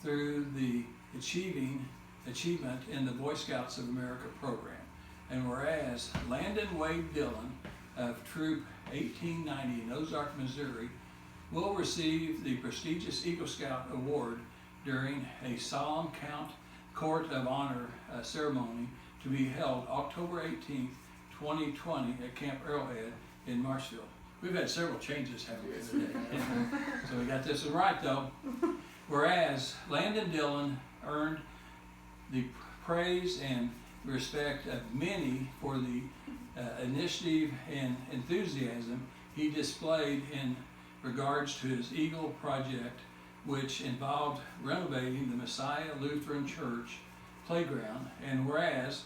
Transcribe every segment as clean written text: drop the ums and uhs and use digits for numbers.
through the Achievement in the Boy Scouts of America program. And whereas Landon Wade Dillion of Troop 1890 in Ozark, Missouri, will receive the prestigious Eagle Scout Award during a solemn Court of Honor ceremony to be held October 18th, 2020 at Camp Arrowhead in Marshfield. We've had several changes, haven't we, today? So we got this one right, though. Whereas Landon Dillion earned the praise and respect of many for the initiative and enthusiasm he displayed in regards to his Eagle project, which involved renovating the Messiah Lutheran Church playground. And whereas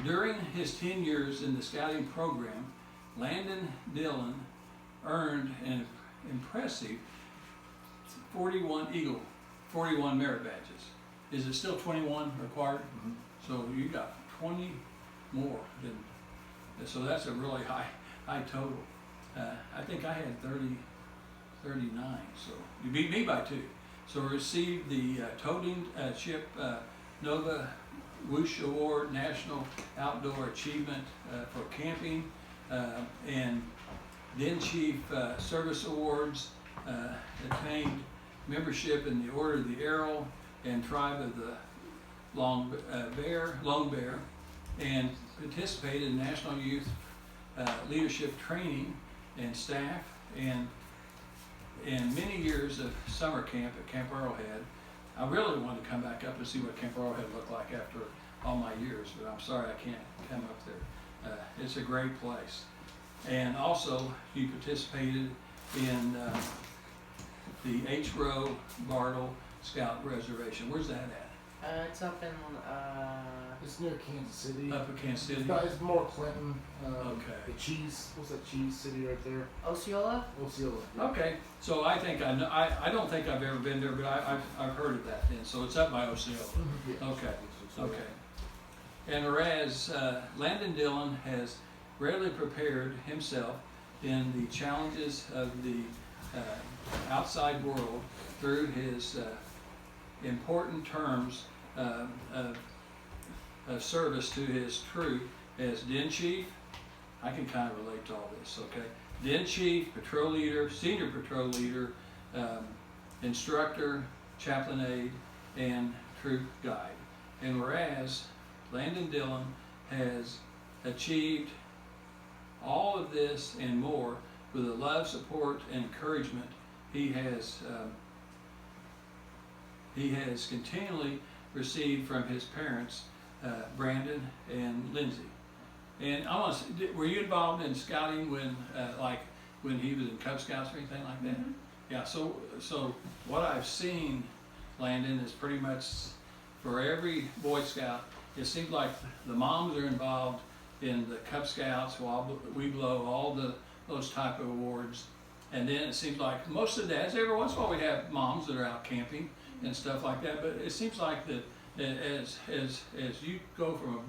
during his 10 years in the scouting program, Landon Dillion earned an impressive 41 merit badges. Is it still 21 required? Mm-hmm. So you got 20 more. So that's a really high total. I think I had 39, so you beat me by 2. So received the Toting Ship Nova Whoosh Award, National Outdoor Achievement for Camping, and then Chief Service Awards, attained membership in the Order of the Arrow and Tribe of the Lone Bear, and participated in National Youth Leadership Training and Staff, and many years of summer camp at Camp Arrowhead. I really wanted to come back up and see what Camp Arrowhead looked like after all my years, but I'm sorry I can't come up there. It's a great place. And also, he participated in the H. Rowe Bartle Scout Reservation. Where's that at? It's up in, It's near Kansas City. Up in Kansas City? It's more Clinton. Okay. The cheese, what's that cheese city right there? Osceola? Osceola. Yeah. Okay, so I think I know, I don't think I've ever been there, but I've heard of that then. So it's up by Osceola. Yeah. Okay. And whereas Landon Dillion has readily prepared himself in the challenges of the outside world through his important terms of service to his troop as Den Chief. I can kind of relate to all this, okay? Den Chief, Patrol Leader, Senior Patrol Leader, Instructor, Chaplain Aide, and Troop Guide. And whereas Landon Dillion has achieved all of this and more with the love, support, and encouragement he has continually received from his parents, Brandon and Lindsay. And I want to, were you involved in scouting when he was in Cub Scouts or anything like that? Mm-hmm. Yeah. So what I've seen, Landon, is pretty much for every Boy Scout. It seems like the moms are involved in the Cub Scouts while we blow all those type of awards. And then it seems like most of the dads, every once in a while we have moms that are out camping and stuff like that, but it seems like that as you go from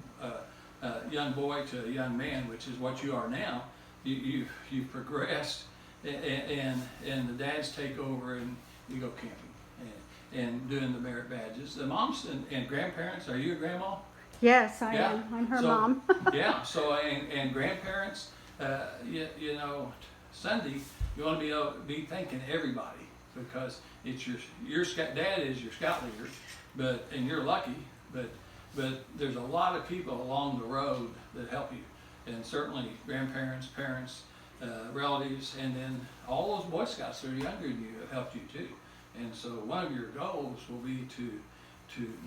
a young boy to a young man, which is what you are now, you've progressed, and the dads take over and you go camping and doing the merit badges. The moms and grandparents, are you a grandma? Yes, I am. I'm her mom. Yeah, so and grandparents, you know, Sunday, you want to be thanking everybody, because it's your dad is your scout leader, and you're lucky, but there's a lot of people along the road that help you, and certainly grandparents, parents, relatives, and then all those Boy Scouts that are younger than you have helped you too. And so one of your goals will be to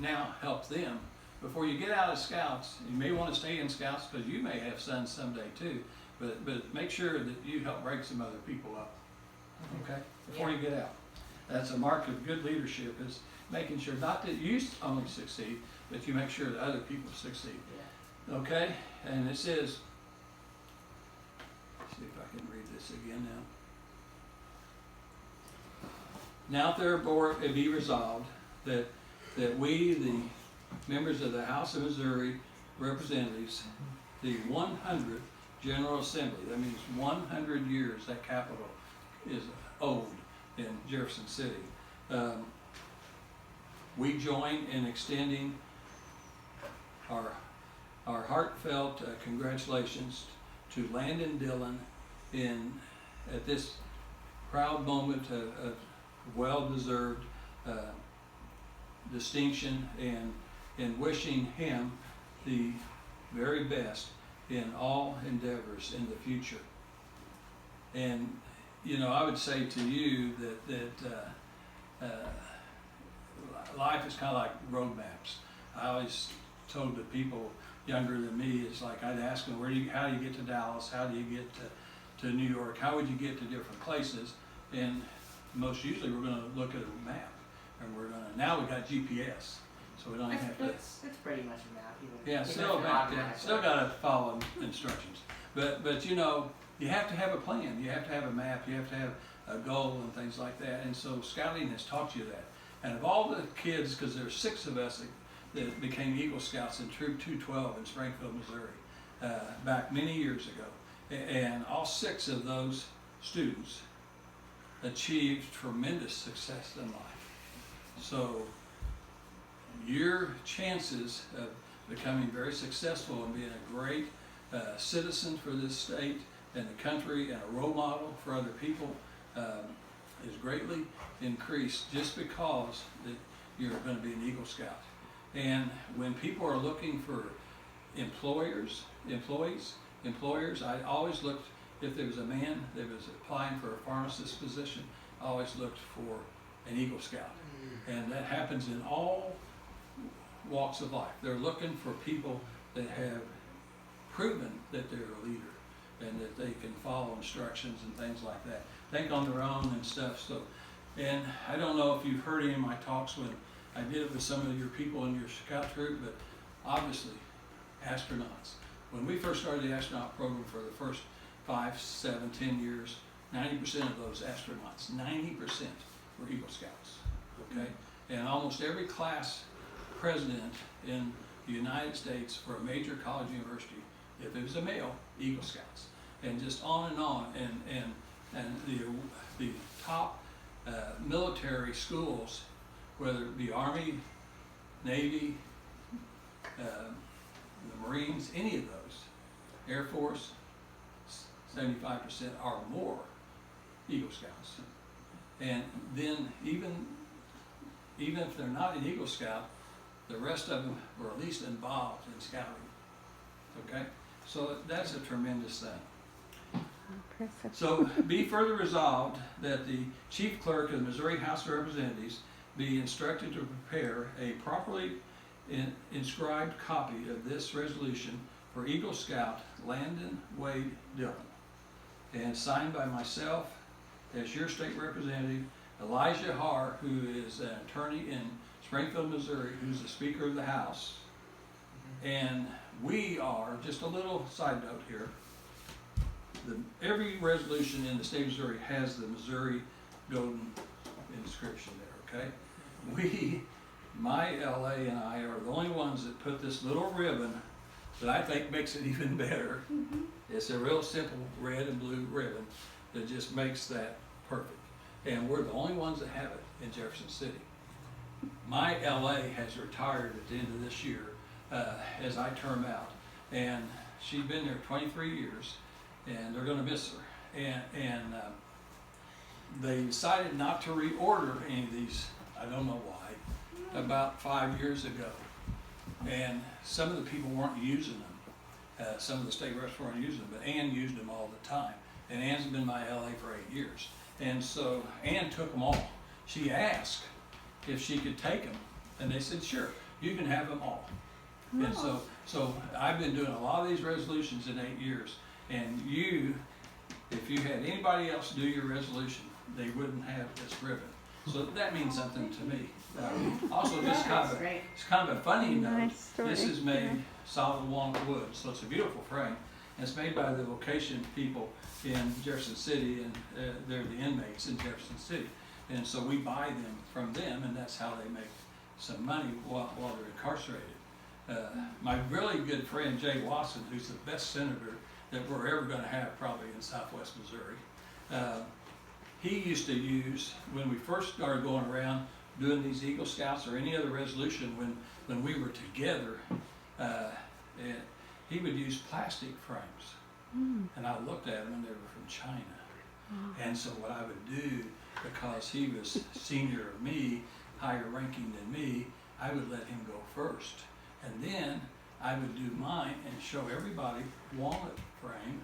now help them. Before you get out of Scouts, you may want to stay in Scouts because you may have sons someday too, but make sure that you help break some other people up, okay, before you get out. That's a mark of good leadership, is making sure not that you only succeed, but you make sure that other people succeed. Yeah. Okay, and it says, let's see if I can read this again now. Now therefore it be resolved that we, the members of the House of Missouri Representatives, the 100th General Assembly, that means 100 years that Capitol is old in Jefferson City, we join in extending our heartfelt congratulations to Landon Dillion at this proud moment of well-deserved distinction, and wishing him the very best in all endeavors in the future. And you know, I would say to you that life is kind of like road maps. I always told the people younger than me, it's like I'd ask them, how do you get to Dallas? How do you get to New York? How would you get to different places? And most usually we're going to look at a map, and now we got GPS, so we don't even have to. It's pretty much a map. Yeah, still got to follow instructions. But you know, you have to have a plan. You have to have a map. You have to have a goal and things like that. And so scouting has taught you that. And of all the kids, because there's 6 of us that became Eagle Scouts in Troop 212 in Springfield, Missouri, back many years ago, and all 6 of those students achieved tremendous success in life. So your chances of becoming very successful and being a great citizen for this state and the country and a role model for other people is greatly increased just because that you're going to be an Eagle Scout. And when people are looking for employers, I always looked, if there was a man that was applying for a pharmacist position, I always looked for an Eagle Scout. And that happens in all walks of life. They're looking for people that have proven that they're a leader and that they can follow instructions and things like that. Think on their own and stuff. So, and I don't know if you've heard any of my talks when I did it with some of your people in your scout troop, but obviously astronauts. When we first started the astronaut program for the first 5, 7, 10 years, 90% of those astronauts, 90% were Eagle Scouts, okay? And almost every class president in the United States for a major college university, if it was a male, Eagle Scouts, and just on and on. And the top military schools, whether it be Army, Navy, the Marines, any of those, Air Force, 75% are more Eagle Scouts. And then even if they're not an Eagle Scout, the rest of them were at least involved in scouting. Okay? So that's a tremendous thing. Impressive. So be further resolved that the Chief Clerk of the Missouri House of Representatives be instructed to prepare a properly inscribed copy of this resolution for Eagle Scout Landon Wade Dillion, and signed by myself as your state representative, Elijah Haar, who is an attorney in Springfield, Missouri, who's the Speaker of the House. And we are, just a little side note here, every resolution in the state of Missouri has the Missouri Golden inscription there, okay? My LA and I are the only ones that put this little ribbon that I think makes it even better. It's a real simple red and blue ribbon that just makes that perfect. And we're the only ones that have it in Jefferson City. My LA has retired at the end of this year as I term out. And she's been there 23 years, and they're going to miss her. And they decided not to reorder any of these, I don't know why, about 5 years ago. And some of the people weren't using them. Some of the state reps weren't using them, but Ann used them all the time. And Ann's been my LA for 8 years. And so Ann took them all. She asked if she could take them, and they said, sure, you can have them all. Oh. And so I've been doing a lot of these resolutions in 8 years, and if you had anybody else do your resolution, they wouldn't have this ribbon. So that means something to me. Also, just it's kind of a funny note. Nice story. This is made solid walnut wood, so it's a beautiful frame. And it's made by the vocation people in Jefferson City, and they're the inmates in Jefferson City. And so we buy them from them, and that's how they make some money while they're incarcerated. My really good friend Jay Watson, who's the best senator that we're ever going to have probably in Southwest Missouri, he used to use, when we first started going around doing these Eagle Scouts or any other resolution, when we were together, and he would use plastic frames. And I looked at them and they were from China. And so what I would do, because he was senior of me, higher ranking than me, I would let him go first. And then I would do mine and show everybody walnut frame,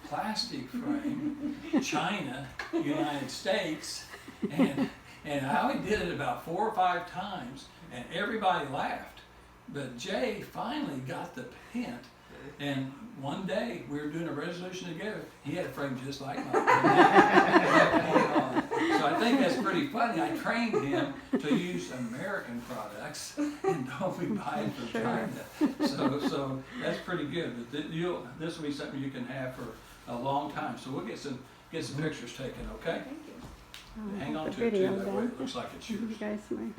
plastic frame, China, United States, and I only did it about 4 or 5 times, and everybody laughed. But Jay finally got the hint, and one day we were doing a resolution together. He had a frame just like mine. So I think that's pretty funny. I trained him to use American products and don't be buying from China. So that's pretty good. But this will be something you can have for a long time. So we'll get some pictures taken, okay? Thank you. Hang on The to it too, video that way then. it looks like it's yours. You guys might.